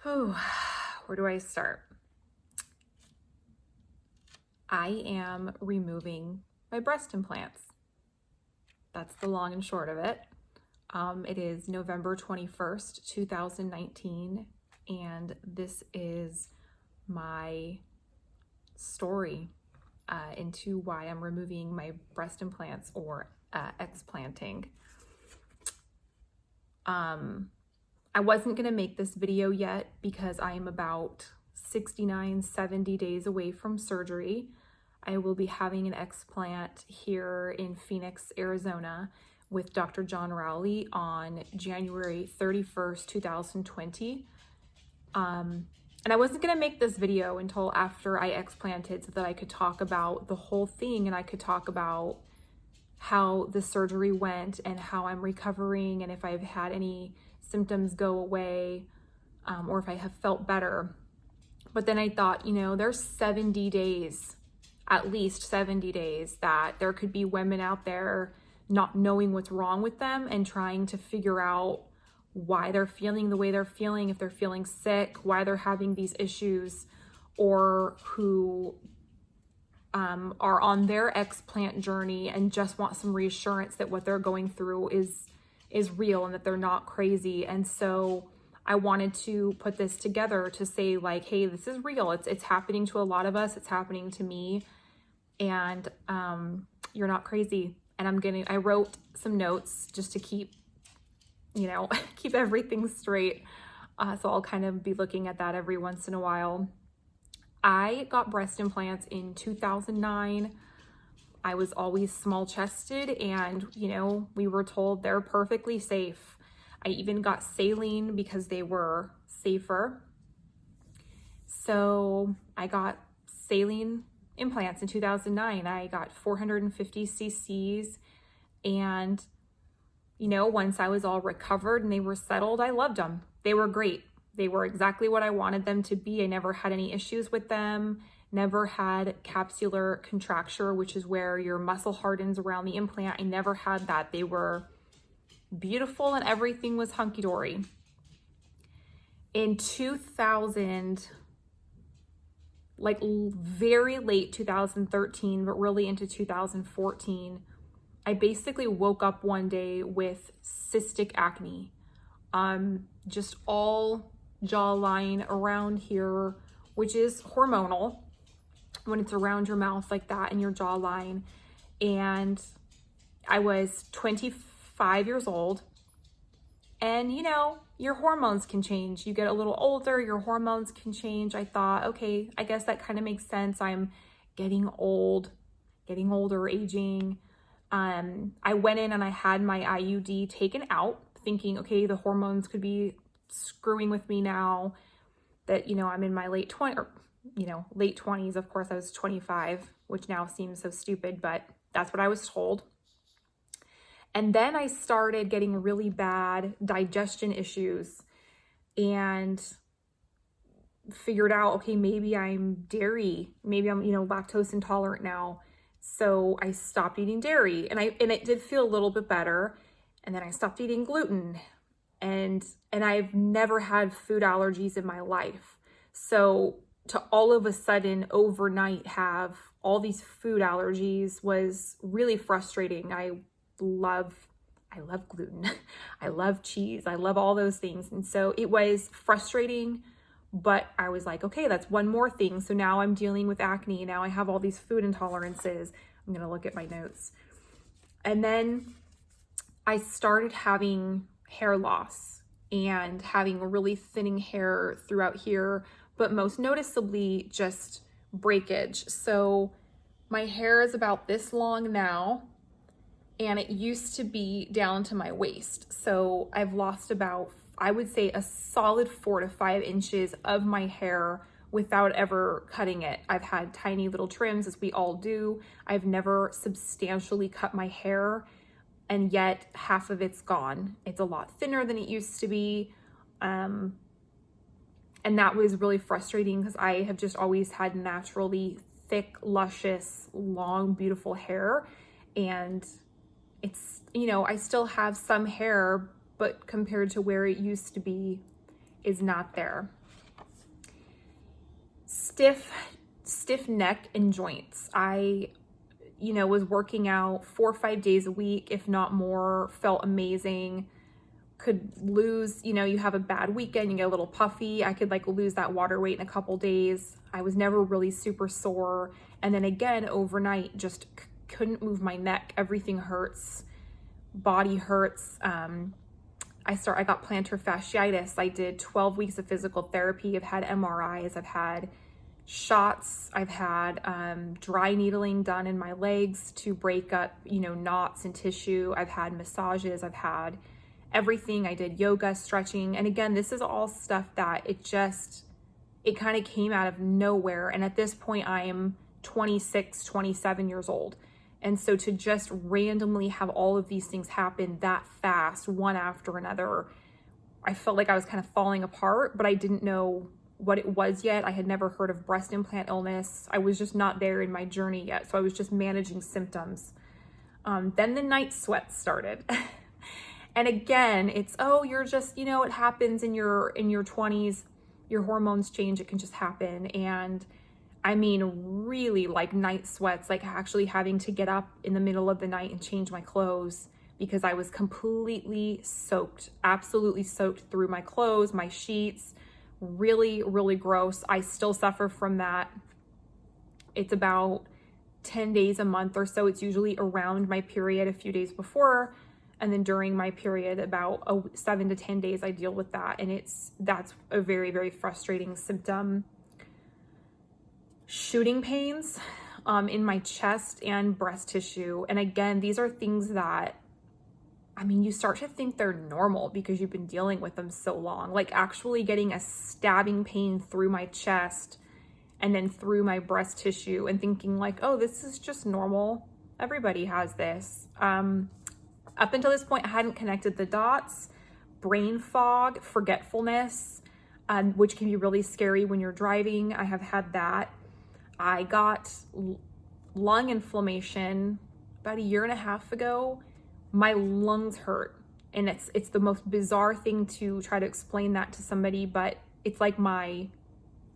Oh, where do I start? I am removing my breast implants. That's the long and short of it. It is November 21st, 2019, and this is my story into why I'm removing my breast implants or explanting. I wasn't going to make this video yet because I am about 69, 70 days away from surgery. I will be having an explant here in Phoenix, Arizona with Dr. John Rowley on January 31st, 2020. And I wasn't going to make this video until after I explanted so that I could talk about the whole thing and I could talk about how the surgery went and how I'm recovering and if I've had any symptoms go away or if I have felt better. But then I thought, there's 70 days, at least 70 days, that there could be women out there not knowing what's wrong with them and trying to figure out why they're feeling the way they're feeling, if they're feeling sick, why they're having these issues, or who are on their explant journey and just want some reassurance that what they're going through is real and that they're not crazy. And so I wanted to put this together to say, like, hey, this is real. It's happening to a lot of us. It's happening to me, and you're not crazy. And I wrote some notes just to keep keep everything straight. So I'll kind of be looking at that every once in a while. I got breast implants in 2009. I was always small chested and, we were told they're perfectly safe. I even got saline because they were safer. So I got saline implants in 2009. I got 450 cc's and, once I was all recovered and they were settled, I loved them. They were great. They were exactly what I wanted them to be. I never had any issues with them, never had capsular contracture, which is where your muscle hardens around the implant. I never had that. They were beautiful and everything was hunky-dory. In 2000, like very late 2013, but really into 2014, I basically woke up one day with cystic acne. Just all jawline around here, which is hormonal when it's around your mouth like that and your jawline. And I was 25 years old, and your hormones can change. You get a little older, your hormones can change. I thought, okay, I guess that kind of makes sense. I'm getting older, aging. I went in and I had my IUD taken out, thinking, okay, the hormones could be screwing with me now that, I'm in my late 20s. Of course, I was 25, which now seems so stupid, but that's what I was told. And then I started getting really bad digestion issues and figured out, okay, maybe I'm dairy, maybe I'm, lactose intolerant now. So I stopped eating dairy and it did feel a little bit better. And then I stopped eating gluten and I've never had food allergies in my life. So to all of a sudden overnight have all these food allergies was really frustrating. I love gluten. I love cheese. I love all those things. And so it was frustrating, but I was like, okay, that's one more thing. So now I'm dealing with acne. Now I have all these food intolerances. I'm going to look at my notes. And then I started having hair loss and having really thinning hair throughout here, but most noticeably just breakage. So my hair is about this long now, and it used to be down to my waist. So I've lost about, I would say, a solid 4 to 5 inches of my hair without ever cutting it. I've had tiny little trims, as we all do. I've never substantially cut my hair, and yet half of it's gone. It's a lot thinner than it used to be. And that was really frustrating because I have just always had naturally thick, luscious, long, beautiful hair. And it's, I still have some hair, but compared to where it used to be is not there. stiff neck and joints. I, was working out 4 or 5 days a week, if not more, felt amazing. Could lose, you have a bad weekend, you get a little puffy. I could like lose that water weight in a couple days. I was never really super sore. And then again, overnight, just couldn't move my neck. Everything hurts, body hurts. I got plantar fasciitis. I did 12 weeks of physical therapy. I've had MRIs. I've had shots. I've had dry needling done in my legs to break up, knots and tissue. I've had massages. I've had everything. I did yoga, stretching. And again, this is all stuff that it kind of came out of nowhere. And at this point, I am 26, 27 years old. And so to just randomly have all of these things happen that fast, one after another, I felt like I was kind of falling apart, but I didn't know what it was yet. I had never heard of breast implant illness. I was just not there in my journey yet. So I was just managing symptoms. Then the night sweats started. And again, it's, you're just, it happens in your 20s, your hormones change, it can just happen. And I mean, really like night sweats, like actually having to get up in the middle of the night and change my clothes because I was completely soaked, absolutely soaked through my clothes, my sheets, really, really gross. I still suffer from that. It's about 10 days a month or so. It's usually around my period, a few days before. And then during my period, about 7 to 10 days, I deal with that. And that's a very, very frustrating symptom. Shooting pains in my chest and breast tissue. And again, these are things that, you start to think they're normal because you've been dealing with them so long. Like actually getting a stabbing pain through my chest and then through my breast tissue and thinking like, this is just normal. Everybody has this. Up until this point, I hadn't connected the dots. Brain fog, forgetfulness, which can be really scary when you're driving. I have had that. I got lung inflammation about 1.5 years ago. My lungs hurt. And it's the most bizarre thing to try to explain that to somebody, but it's like my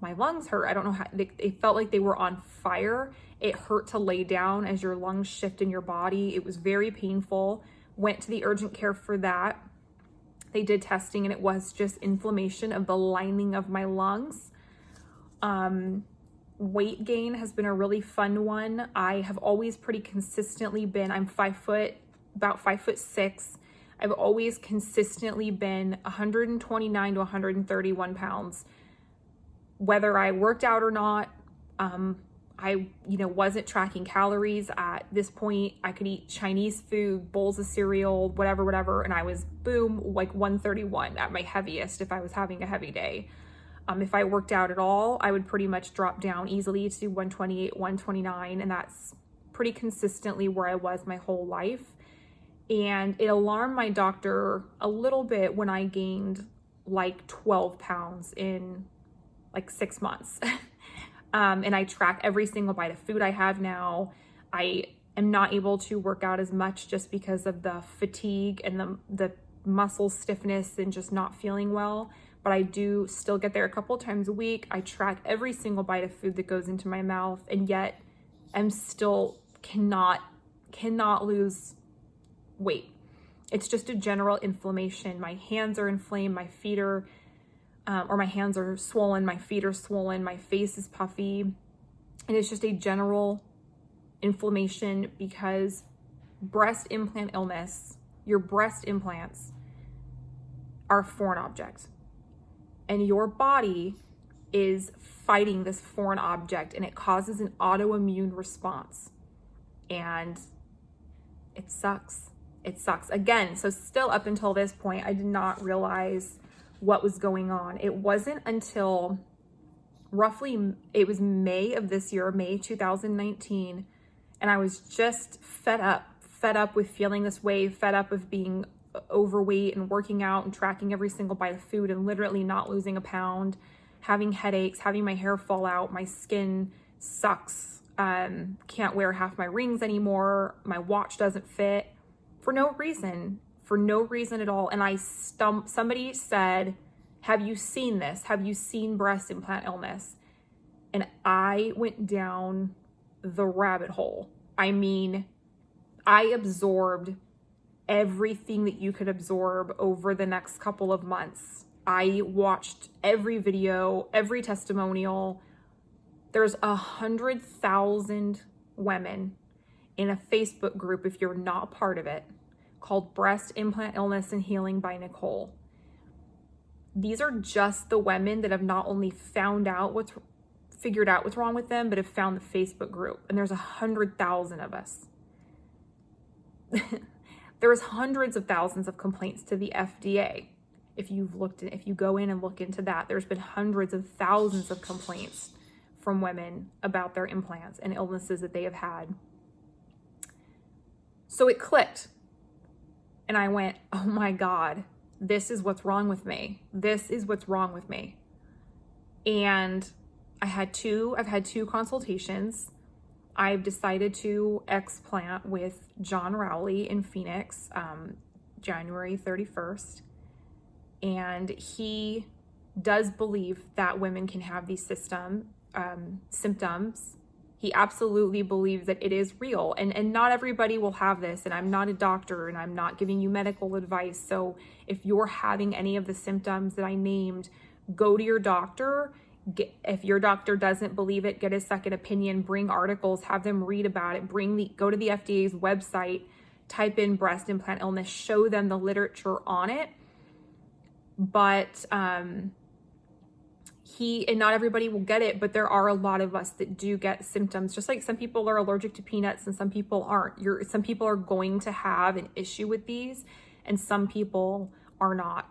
lungs hurt. I don't know how, they felt like they were on fire. It hurt to lay down as your lungs shift in your body. It was very painful. Went to the urgent care for that. They did testing and it was just inflammation of the lining of my lungs. Weight gain has been a really fun one. I have always pretty consistently been, I'm 5 foot, about 5'6". I've always consistently been 129 to 131 pounds. Whether I worked out or not, I, wasn't tracking calories at this point. I could eat Chinese food, bowls of cereal, whatever. And I was boom, like 131 at my heaviest if I was having a heavy day. If I worked out at all, I would pretty much drop down easily to 128, 129. And that's pretty consistently where I was my whole life. And it alarmed my doctor a little bit when I gained like 12 pounds in like 6 months. And I track every single bite of food I have now. I am not able to work out as much just because of the fatigue and the muscle stiffness and just not feeling well. But I do still get there a couple times a week. I track every single bite of food that goes into my mouth, and yet I'm still cannot lose weight. It's just a general inflammation. My hands are inflamed, my feet are or my hands are swollen, my feet are swollen, my face is puffy. And it's just a general inflammation because breast implant illness, your breast implants are foreign objects. And your body is fighting this foreign object and it causes an autoimmune response. And it sucks. It sucks. Again, so still up until this point, I did not realize what was going on. It wasn't until roughly, it was May of this year, May 2019, and I was just fed up with feeling this way, fed up of being overweight and working out and tracking every single bite of food and literally not losing a pound, having headaches, having my hair fall out, my skin sucks, can't wear half my rings anymore, my watch doesn't fit, for no reason at all. And somebody said, have you seen this? Have you seen breast implant illness? And I went down the rabbit hole. I mean, I absorbed everything that you could absorb over the next couple of months. I watched every video, every testimonial. There's 100,000 women in a Facebook group, if you're not part of it, called Breast Implant Illness and Healing by Nicole. These are just the women that have not only figured out what's wrong with them, but have found the Facebook group. And there's 100,000 of us. There's hundreds of thousands of complaints to the FDA. If you go in and look into that, there's been hundreds of thousands of complaints from women about their implants and illnesses that they have had. So it clicked. And I went, oh my God, this is what's wrong with me. This is what's wrong with me. And I've had two consultations. I've decided to explant with John Rowley in Phoenix, January 31st. And he does believe that women can have these symptoms. He absolutely believes that it is real. And not everybody will have this. And I'm not a doctor and I'm not giving you medical advice. So if you're having any of the symptoms that I named, go to your doctor. If your doctor doesn't believe it, get a second opinion, bring articles, have them read about it, go to the FDA's website, type in breast implant illness, show them the literature on it. But and not everybody will get it, but there are a lot of us that do get symptoms. Just like some people are allergic to peanuts and some people aren't. Some people are going to have an issue with these and some people are not.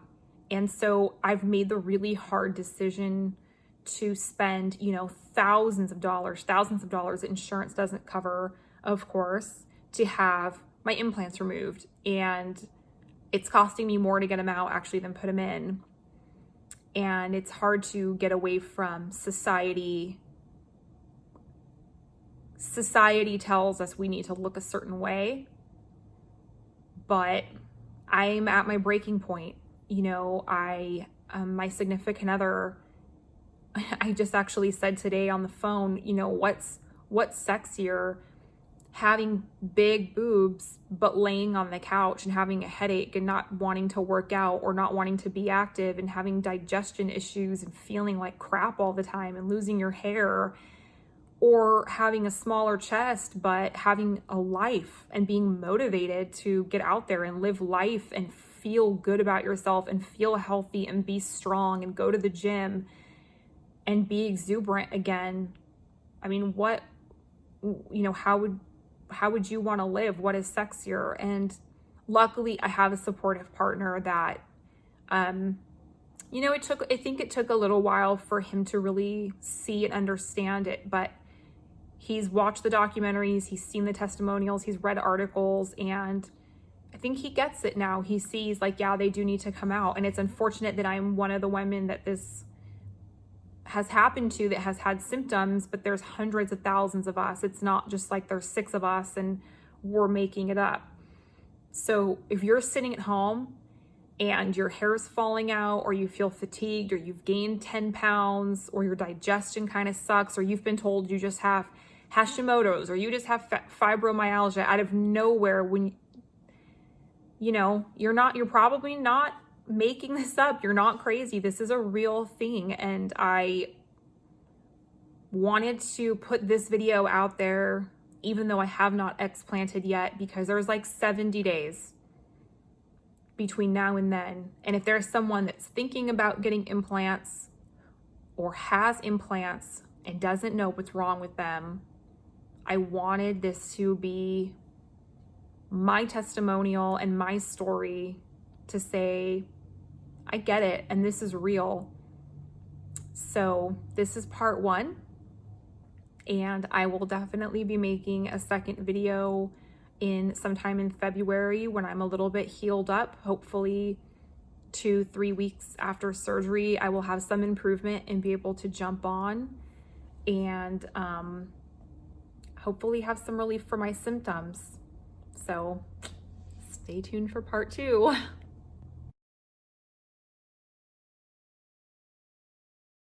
And so I've made the really hard decision to spend, thousands of dollars that insurance doesn't cover, of course, to have my implants removed. And it's costing me more to get them out actually than put them in. And it's hard to get away from society. Society tells us we need to look a certain way, but I'm at my breaking point. My significant other, I just actually said today on the phone, what's sexier, having big boobs but laying on the couch and having a headache and not wanting to work out or not wanting to be active and having digestion issues and feeling like crap all the time and losing your hair, or having a smaller chest but having a life and being motivated to get out there and live life and feel good about yourself and feel healthy and be strong and go to the gym and be exuberant again. I mean, how would you want to live? What is sexier? And luckily I have a supportive partner that, I think it took a little while for him to really see and understand it, but he's watched the documentaries, he's seen the testimonials, he's read articles, and I think he gets it now. He sees they do need to come out. And it's unfortunate that I'm one of the women that this has happened to, that has had symptoms, but there's hundreds of thousands of us. It's not just like there's 6 of us and we're making it up. So if you're sitting at home and your hair's falling out, or you feel fatigued, or you've gained 10 pounds, or your digestion kind of sucks, or you've been told you just have Hashimoto's, or you just have fibromyalgia out of nowhere, when you're probably not making this up. You're not crazy. This is a real thing. And I wanted to put this video out there, even though I have not explanted yet, because there's 70 days between now and then. And if there's someone that's thinking about getting implants or has implants and doesn't know what's wrong with them, I wanted this to be my testimonial and my story to say, I get it, and this is real. So this is part 1, and I will definitely be making a second video sometime in February when I'm a little bit healed up. Hopefully 2-3 weeks after surgery, I will have some improvement and be able to jump on and hopefully have some relief for my symptoms. So stay tuned for part 2.